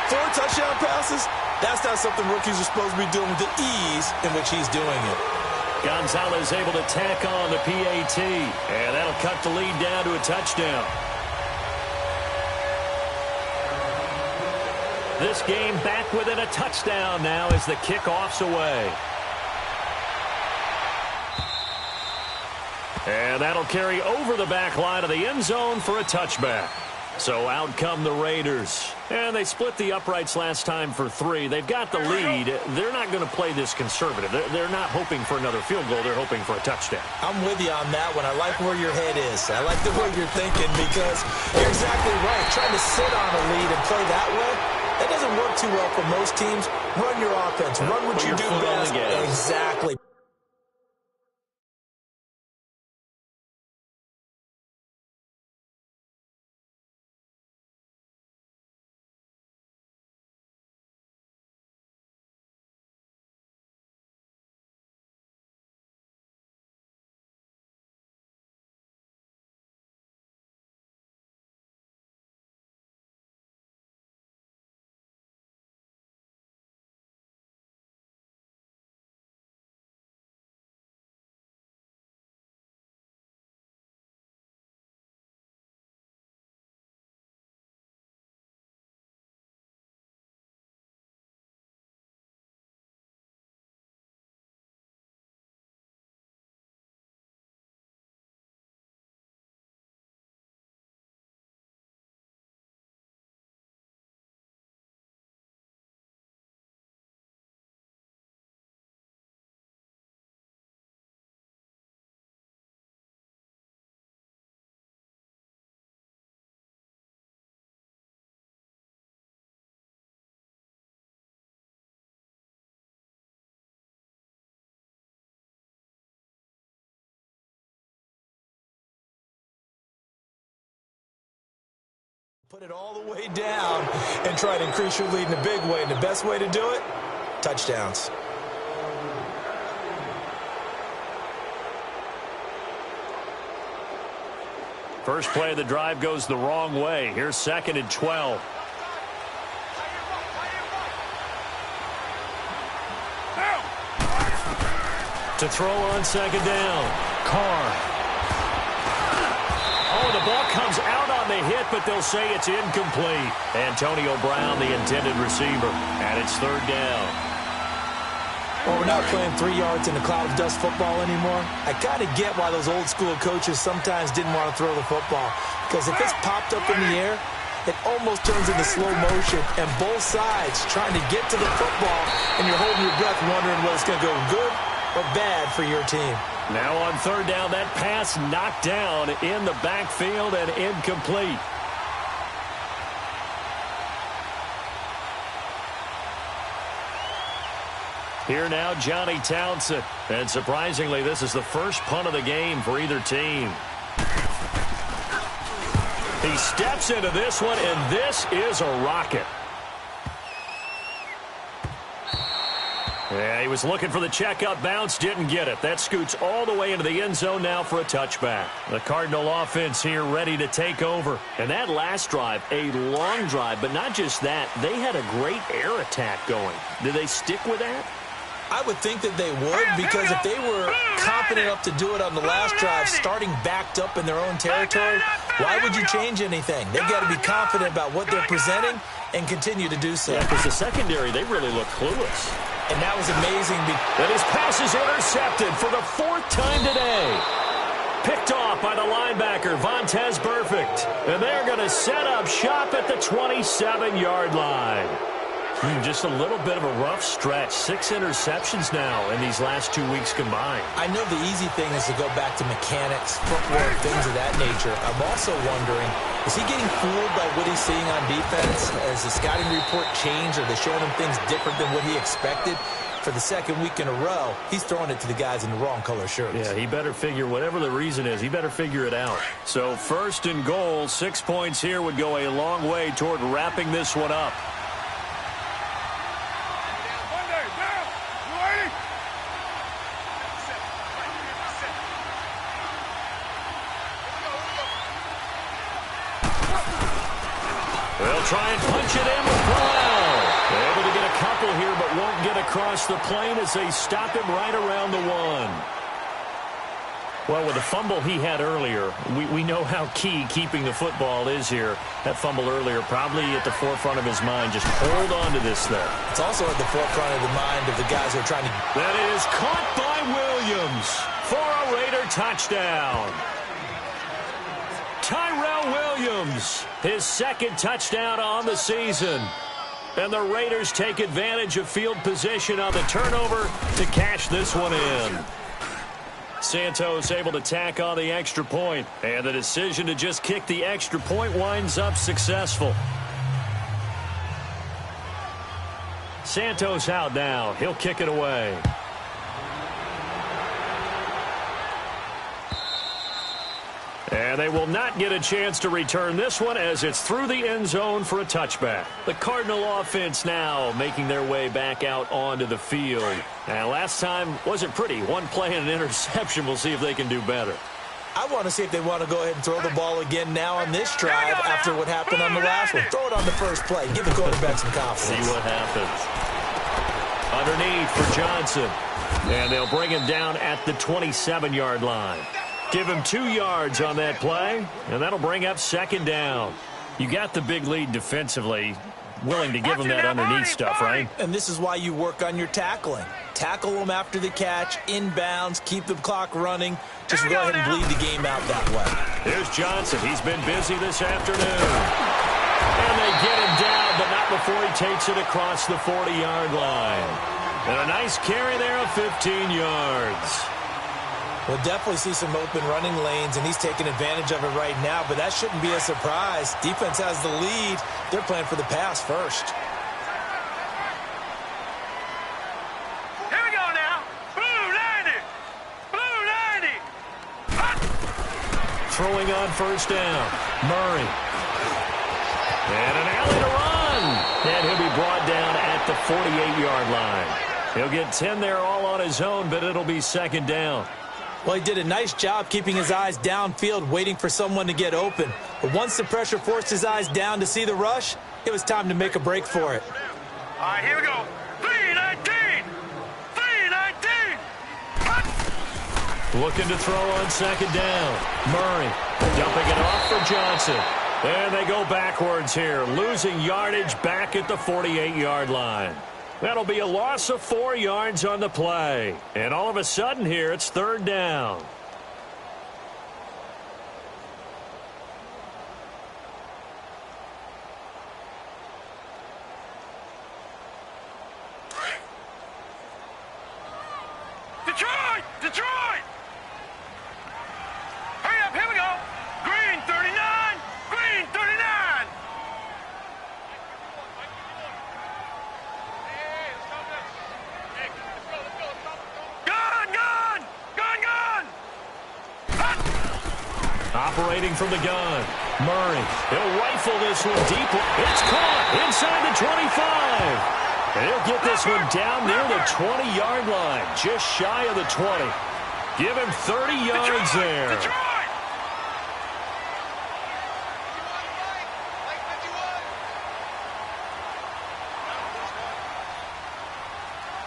4 touchdown passes? That's not something rookies are supposed to be doing with the ease in which he's doing it. Gonzalez able to tack on the PAT, and that'll cut the lead down to a touchdown. This game back within a touchdown now as the kickoff's away. And that'll carry over the back line of the end zone for a touchback. So out come the Raiders. And they split the uprights last time for 3. They've got the lead. They're not going to play this conservative. They're not hoping for another field goal. They're hoping for a touchdown. I'm with you on that one. I like where your head is. I like the way you're thinking, because you're exactly right. Trying to sit on a lead and play that way, That doesn't work too well for most teams. Run your offense. Run what you do best. Exactly. Put it all the way down and try to increase your lead in a big way. And the best way to do it, touchdowns. First play of the drive goes the wrong way. Here's 2nd and 12. To throw on 2nd down. Carr. Oh, the ball comes out on the hit, but they'll say it's incomplete. Antonio Brown, the intended receiver, and it's 3rd down. Well, we're not playing 3 yards in a cloud of dust football anymore. I kind of get why those old school coaches sometimes didn't want to throw the football. Because if it's popped up in the air, it almost turns into slow motion. And both sides trying to get to the football, and you're holding your breath wondering whether it's going to go good or bad for your team. Now on 3rd down, that pass knocked down in the backfield and incomplete. Here now, Johnny Townsend. And surprisingly, this is the first punt of the game for either team. He steps into this one, and this is a rocket. Yeah, he was looking for the checkup bounce, didn't get it. That scoots all the way into the end zone now for a touchback. The Cardinal offense here ready to take over. And that last drive, a long drive, but not just that. They had a great air attack going. Did they stick with that? I would think that they would, because if they were confident enough to do it on the last drive, starting backed up in their own territory, why would you change anything? They've got to be confident about what they're presenting and continue to do so. Yeah, because the secondary, they really look clueless. And that was amazing. And his pass is intercepted for the 4th time today. Picked off by the linebacker, Vontaze Burfict. And they're going to set up shop at the 27-yard line. Just a little bit of a rough stretch. 6 interceptions now in these last 2 weeks combined. I know the easy thing is to go back to mechanics, footwork, things of that nature. I'm also wondering, is he getting fooled by what he's seeing on defense? Has the scouting report changed? Are they showing him things different than what he expected? For the 2nd week in a row, he's throwing it to the guys in the wrong color shirts. Yeah, he better figure, whatever the reason is, he better figure it out. So 1st and goal, 6 points here would go a long way toward wrapping this one up. They'll try and punch it in with Brown. They're able to get a couple here, but won't get across the plane as they stop him right around the 1. Well, with the fumble he had earlier, we know how key keeping the football is here. That fumble earlier probably at the forefront of his mind. Just hold on to this thing. It's also at the forefront of the mind of the guys who are trying to... That is caught by Williams for a Raider touchdown. Tyrell Williams, his 2nd touchdown on the season. And the Raiders take advantage of field position on the turnover to cash this one in. Santos able to tack on the extra point, and the decision to just kick the extra point winds up successful. Santos out now. He'll kick it away. And they will not get a chance to return this one as it's through the end zone for a touchback. The Cardinal offense now making their way back out onto the field. And last time wasn't pretty. One play and an interception. We'll see if they can do better. I want to see if they want to go ahead and throw the ball again now on this drive after what happened on the last one. Throw it on the first play. Give the quarterback some confidence. See what happens. Underneath for Johnson. And they'll bring him down at the 27-yard line. Give him 2 yards on that play, and that'll bring up second down. You got the big lead defensively. Willing to give him that underneath stuff, right? And this is why you work on your tackling. Tackle them after the catch, inbounds, keep the clock running. Just go ahead and bleed the game out that way. Here's Johnson. He's been busy this afternoon. And they get him down, but not before he takes it across the 40-yard line. And a nice carry there of 15 yards. We'll definitely see some open running lanes, and he's taking advantage of it right now, but that shouldn't be a surprise. Defense has the lead. They're playing for the pass first. Here we go now. Blue 90. Blue 90. Hot. Throwing on first down. Murray. And an alley to run. And he'll be brought down at the 48-yard line. He'll get 10 there all on his own, but it'll be second down. Well, he did a nice job keeping his eyes downfield, waiting for someone to get open. But once the pressure forced his eyes down to see the rush, it was time to make a break for it. All right, here we go. 319. 319. Looking to throw on second down. Murray dumping it off for Johnson. And they go backwards here, losing yardage back at the 48-yard line. That'll be a loss of 4 yards on the play. And all of a sudden here, it's third down. Detroit! Detroit! Hurry up, here we go. Green 39. Green 39. Operating from the gun. Murray. He'll rifle this one deep. It's caught inside the 25. And he'll get this one down near the 20-yard line. Just shy of the 20. Give him 30 yards there. Detroit!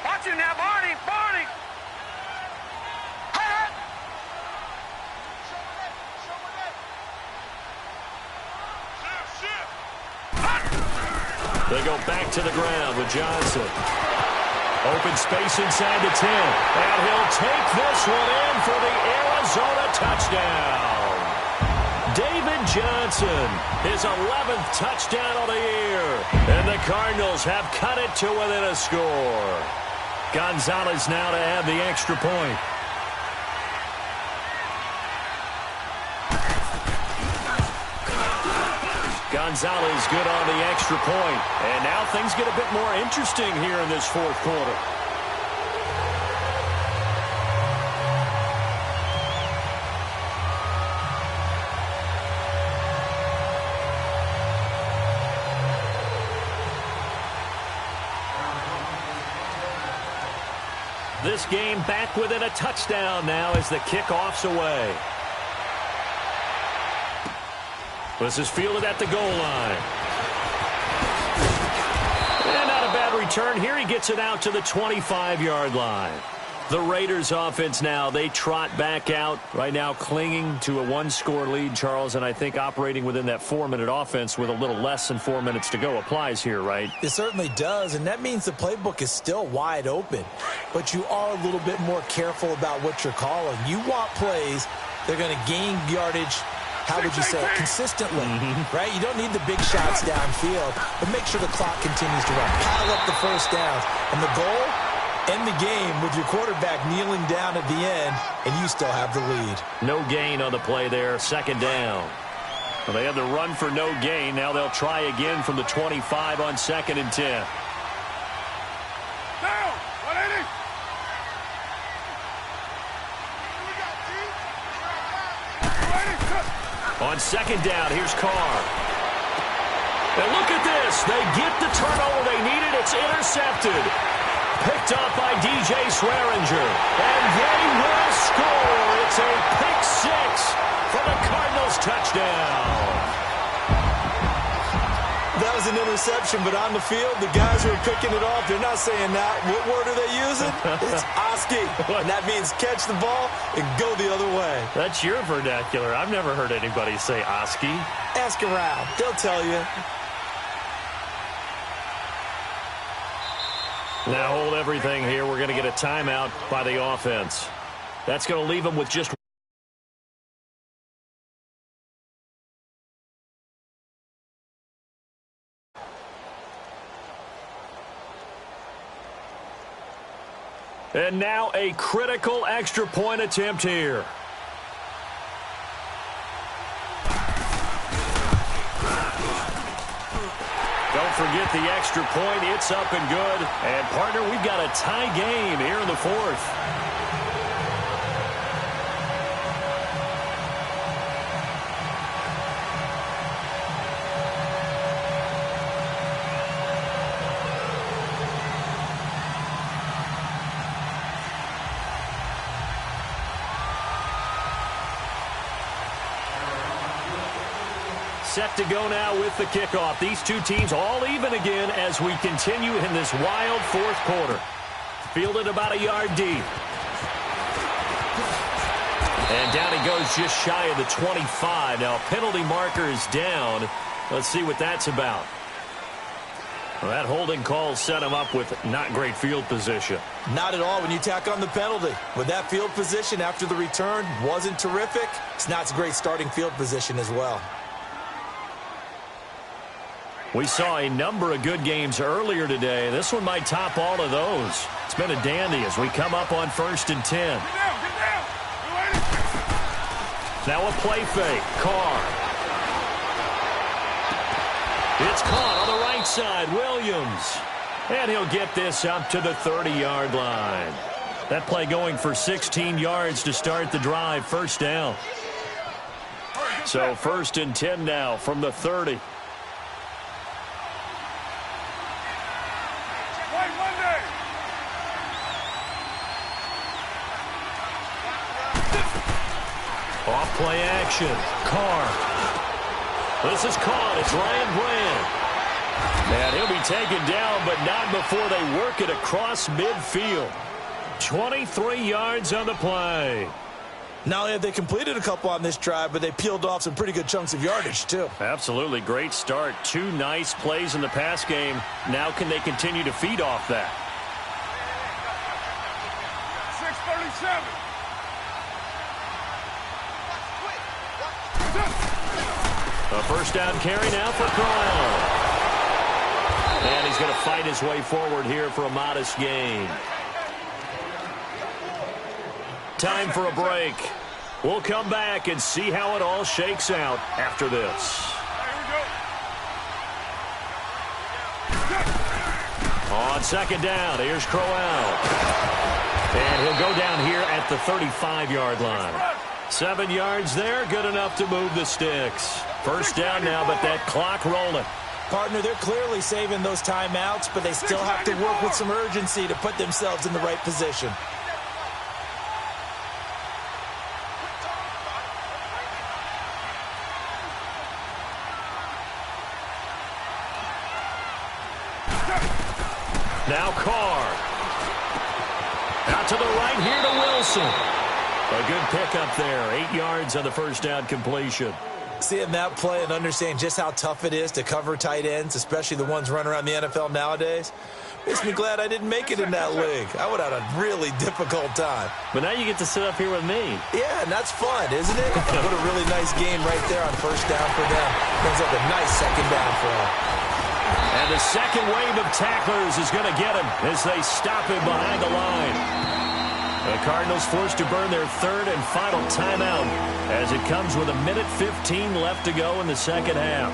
Watch him now, Barney. Barney. They go back to the ground with Johnson. Open space inside the 10. And he'll take this one in for the Arizona touchdown. David Johnson, his 11th touchdown of the year. And the Cardinals have cut it to within a score. Gonzalez now to add the extra point. Gonzalez good on the extra point. And now things get a bit more interesting here in this fourth quarter. This game back within a touchdown now as the kickoff's away. This is fielded at the goal line. And not a bad return here. He gets it out to the 25-yard line. The Raiders offense now, they trot back out right now, clinging to a one-score lead, Charles, and I think operating within that 4-minute offense with a little less than 4 minutes to go applies here, right? It certainly does, and that means the playbook is still wide open. But you are a little bit more careful about what you're calling. You want plays that are going to gain yardage, how would you say, consistently, right? You don't need the big shots downfield, but make sure the clock continues to run. Pile up the first downs. And the goal? End the game with your quarterback kneeling down at the end, and you still have the lead. No gain on the play there, second down. Well, they had the run for no gain. Now they'll try again from the 25 on 2nd and 10. On second down, here's Carr. And look at this. They get the turnover they needed. It's intercepted. Picked up by DJ Swearinger. And they will score. It's a pick six for the Cardinals touchdown. That was an interception, but on the field, the guys who are picking it off, they're not saying that. What word are they using? It's Oski. And that means catch the ball and go the other way. That's your vernacular. I've never heard anybody say Oski. Ask around. They'll tell you. Now hold everything here. We're going to get a timeout by the offense. That's going to leave them with just and now a critical extra point attempt here. Don't forget the extra point. It's up and good. And, partner, we've got a tie game here in the fourth. Set to go now with the kickoff. These two teams all even again as we continue in this wild fourth quarter. Fielded about a yard deep. And down he goes just shy of the 25. Now, penalty marker is down. Let's see what that's about. Well, that holding call set him up with not great field position. Not at all when you tack on the penalty. With that field position after the return wasn't terrific. It's not a great starting field position as well. We saw a number of good games earlier today. This one might top all of those. It's been a dandy as we come up on 1st and 10. Get down. Now a play fake. Carr. It's caught on the right side. Williams. And he'll get this up to the 30-yard line. That play going for 16 yards to start the drive. First down. So 1st and 10 now from the 30. Off play action. Carr. This is caught. It's Ryan Brand. And he'll be taken down, but not before they work it across midfield. 23 yards on the play. Not only have they completed a couple on this drive, but they peeled off some pretty good chunks of yardage, too. Absolutely. Great start. 2 nice plays in the pass game. Now can they continue to feed off that? 6:37. A first down carry now for Crowell. And he's going to fight his way forward here for a modest gain. Time for a break. We'll come back and see how it all shakes out after this. On second down, here's Crowell. And he'll go down here at the 35-yard line. 7 yards there, good enough to move the sticks. First down now, but that clock rolling. Partner, they're clearly saving those timeouts, but they still have to work with some urgency to put themselves in the right position. Now Carr. Out to the right here to Wilson. A good pickup there. 8 yards on the first down completion. Seeing that play and understanding just how tough it is to cover tight ends, especially the ones running around the NFL nowadays, makes me glad I didn't make it in that league. I would have had a really difficult time. But now you get to sit up here with me. Yeah, and that's fun, isn't it? What a really nice game right there on first down for them. Brings up a nice second down for them. And the second wave of tacklers is going to get him as they stop him behind the line. The Cardinals forced to burn their third and final timeout as it comes with 1:15 left to go in the second half.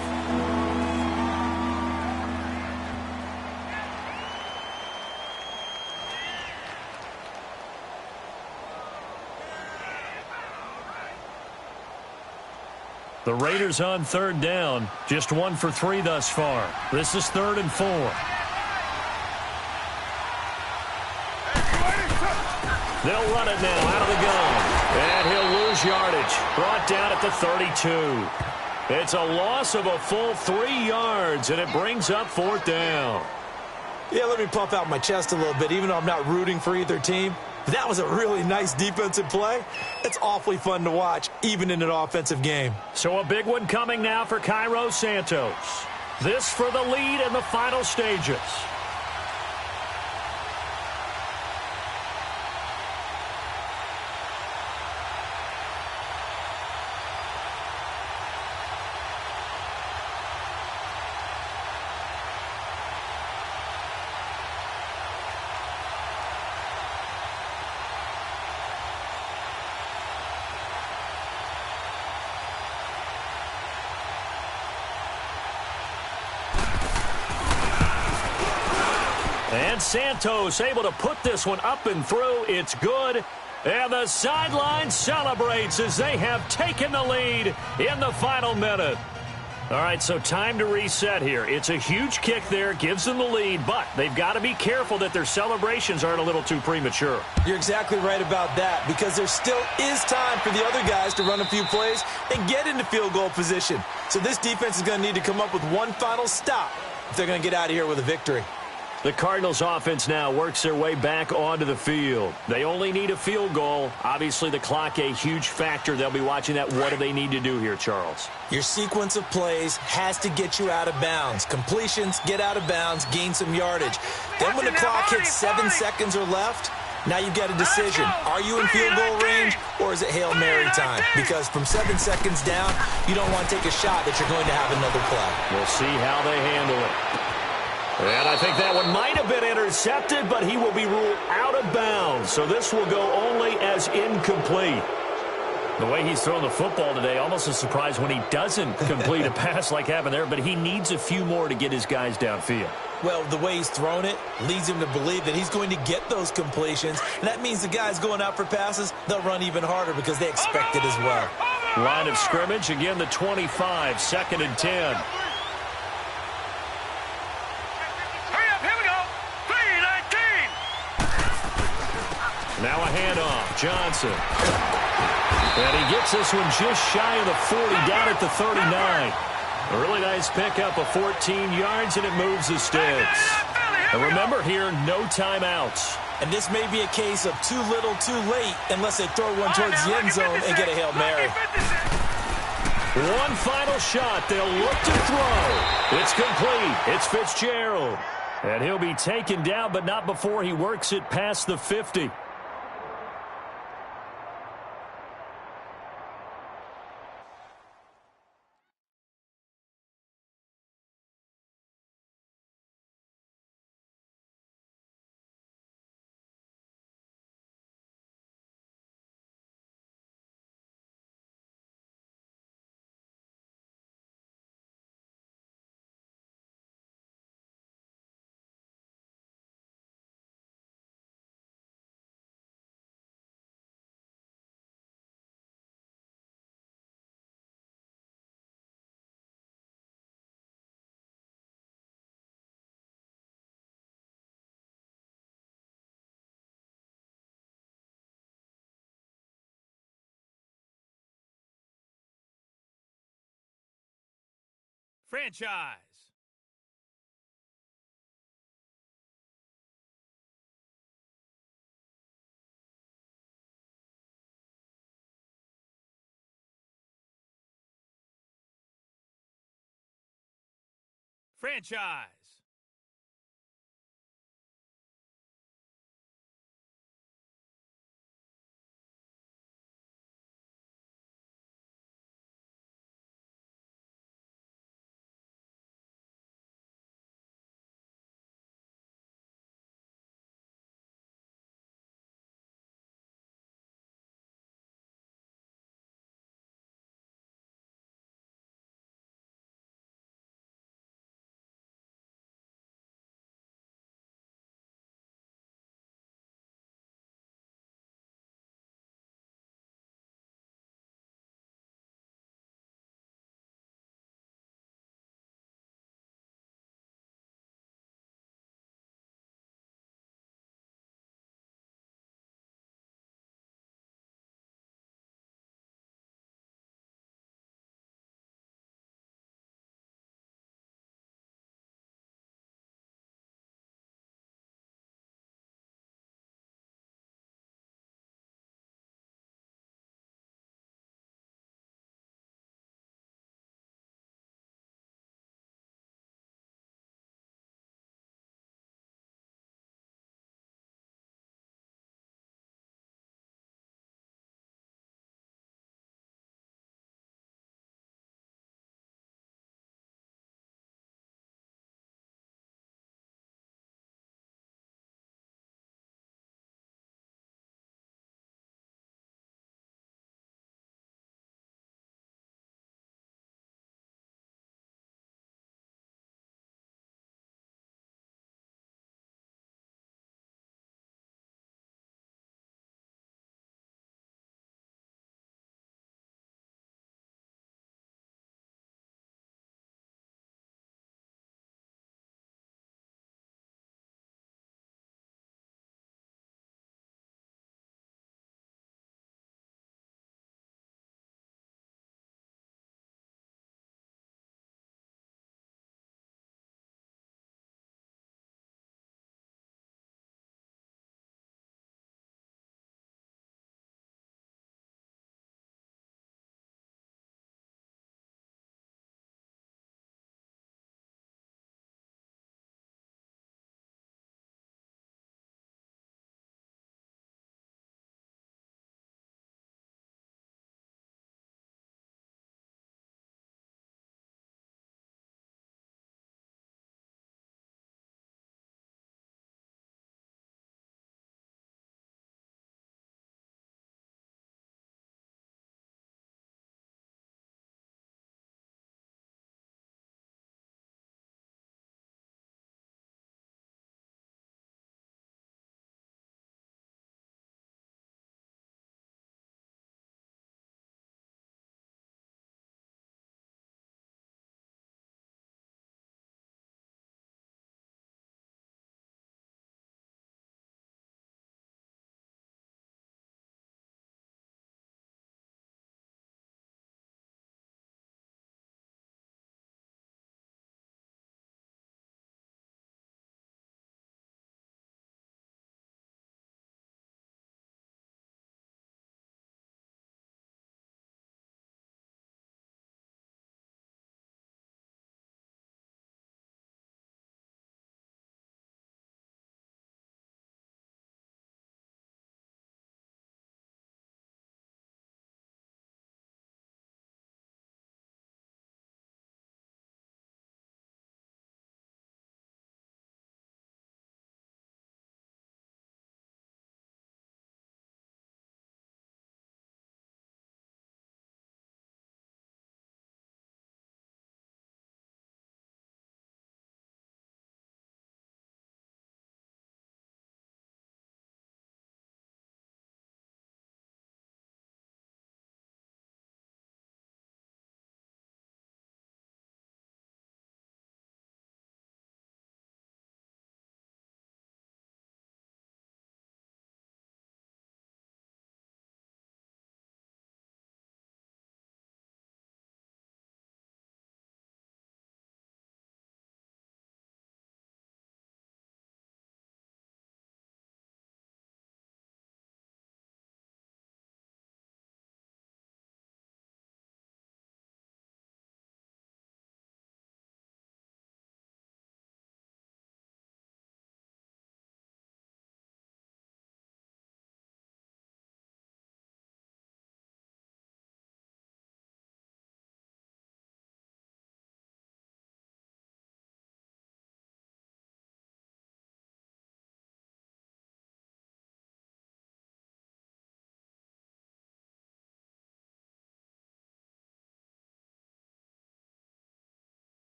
The Raiders on third down. Just 1 for 3 thus far. This is 3rd and 4. They'll run it now out of the gun. And he'll lose yardage. Brought down at the 32. It's a loss of a full 3 yards, and it brings up 4th down. Yeah, let me puff out my chest a little bit, even though I'm not rooting for either team. That was a really nice defensive play. It's awfully fun to watch, even in an offensive game. So a big one coming now for Cairo Santos. This for the lead in the final stages. And Santos able to put this one up and through. It's good. And the sideline celebrates as they have taken the lead in the final minute. All right, so time to reset here. It's a huge kick there, gives them the lead, but they've got to be careful that their celebrations aren't a little too premature. You're exactly right about that, because there still is time for the other guys to run a few plays and get into field goal position. So this defense is going to need to come up with one final stop if they're going to get out of here with a victory. The Cardinals offense now works their way back onto the field. They only need a field goal. Obviously, the clock a huge factor. They'll be watching that. What do they need to do here, Charles? Your sequence of plays has to get you out of bounds. Completions, get out of bounds, gain some yardage. Then when the clock hits 7 seconds or left, now you've got a decision. Are you in field goal range, or is it Hail Mary time? Because from 7 seconds down, you don't want to take a shot that you're going to have another play. We'll see how they handle it. And I think that one might have been intercepted, but he will be ruled out of bounds. So this will go only as incomplete. The way he's thrown the football today, almost a surprise when he doesn't complete a pass like happened there, but he needs a few more to get his guys downfield. Well, the way he's thrown it leads him to believe that he's going to get those completions. And that means the guys going out for passes, they'll run even harder because they expect it as well. Line of scrimmage, again, the 25, 2nd and 10. Now a handoff, Johnson. And he gets this one just shy of the 40, down at the 39. A really nice pickup of 14 yards, and it moves the sticks. And remember here, no timeouts. And this may be a case of too little, too late, unless they throw one towards the end zone and get a Hail Mary. One final shot. They'll look to throw. It's complete. It's Fitzgerald. And he'll be taken down, but not before he works it past the 50. Franchise. Franchise.